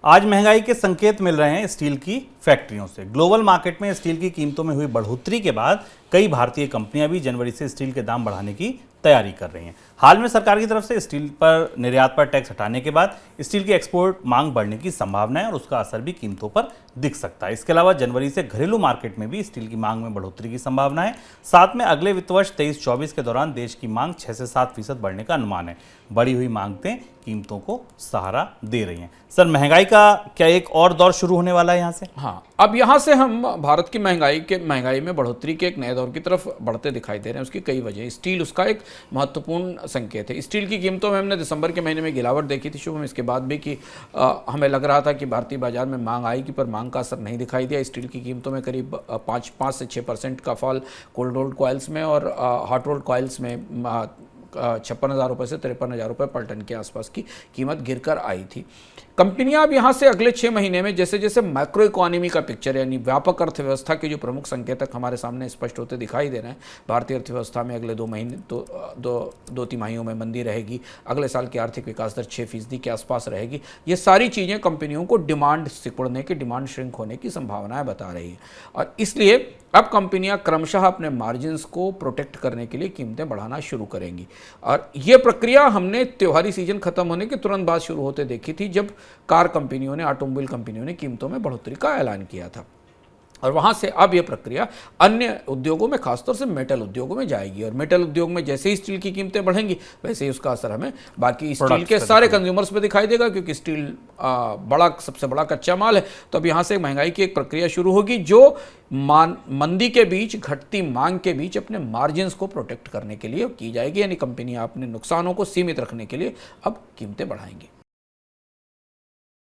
आज महंगाई के संकेत मिल रहे हैं स्टील की फैक्ट्रियों से। ग्लोबल मार्केट में स्टील की कीमतों में हुई बढ़ोतरी के बाद कई भारतीय कंपनियां भी जनवरी से स्टील के दाम बढ़ाने की तैयारी कर रही हैं। हाल में सरकार की तरफ से स्टील पर निर्यात पर टैक्स हटाने के बाद स्टील की एक्सपोर्ट मांग बढ़ने की संभावना है और उसका असर भी कीमतों पर दिख सकता है। इसके अलावा जनवरी से घरेलू मार्केट में भी स्टील की मांग में बढ़ोतरी की संभावना है। साथ में अगले वित्त वर्ष 23-24 के दौरान देश की मांग 6 से 7% बढ़ने का अनुमान है। बढ़ी हुई मांगें कीमतों को सहारा दे रही हैं। सर, महंगाई का क्या एक और दौर शुरू होने वाला है यहाँ से? हाँ, अब यहाँ से हम भारत की महंगाई में बढ़ोतरी के एक नए दौर की तरफ बढ़ते दिखाई दे रहे हैं। उसकी कई वजह, स्टील उसका एक महत्वपूर्ण संकेत है। स्टील की कीमतों में हमने दिसंबर के महीने में गिरावट देखी थी शुभ में, इसके बाद भी कि हमें लग रहा था कि भारतीय बाजार में मांग आएगी, पर मांग का असर नहीं दिखाई दिया। स्टील की कीमतों में करीब 5 से 6% का फॉल कोल्ड रोल्ड कॉइल्स में और हॉट रोल्ड कॉइल्स में 56,000 रुपये से 53,000 रुपये पर टन के आसपास की कीमत गिरकर आई थी। कंपनियां अब यहाँ से अगले 6 महीने में जैसे जैसे मैक्रो इकोनॉमी का पिक्चर यानी व्यापक अर्थव्यवस्था के जो प्रमुख संकेतक हमारे सामने स्पष्ट होते दिखाई दे रहे हैं। भारतीय अर्थव्यवस्था में अगले 2 तिमाहियों में मंदी रहेगी। अगले साल की आर्थिक विकास दर 6% के आसपास रहेगी। ये सारी चीज़ें कंपनियों को डिमांड सिकुड़ने की, डिमांड श्रिंक होने की संभावनाएं बता रही है और इसलिए अब कंपनियां क्रमशः अपने मार्जिन्स को प्रोटेक्ट करने के लिए कीमतें बढ़ाना शुरू करेंगी। और ये प्रक्रिया हमने त्योहारी सीजन खत्म होने के तुरंत बाद शुरू होते देखी थी, जब कार कंपनियों ने, ऑटोमोबाइल कंपनियों ने कीमतों में बढ़ोतरी का ऐलान किया था। और वहाँ से अब ये प्रक्रिया अन्य उद्योगों में, खासतौर से मेटल उद्योगों में जाएगी। और मेटल उद्योग में जैसे ही स्टील की कीमतें बढ़ेंगी वैसे ही उसका असर हमें बाकी स्टील के सारे कंज्यूमर्स पे दिखाई देगा, क्योंकि स्टील सबसे बड़ा कच्चा माल है। तो अब यहाँ से महंगाई की एक प्रक्रिया शुरू होगी जो मंदी के बीच, घटती मांग के बीच अपने मार्जिन्स को प्रोटेक्ट करने के लिए की जाएगी। यानी कंपनियां अपने नुकसानों को सीमित रखने के लिए अब कीमतें बढ़ाएंगी।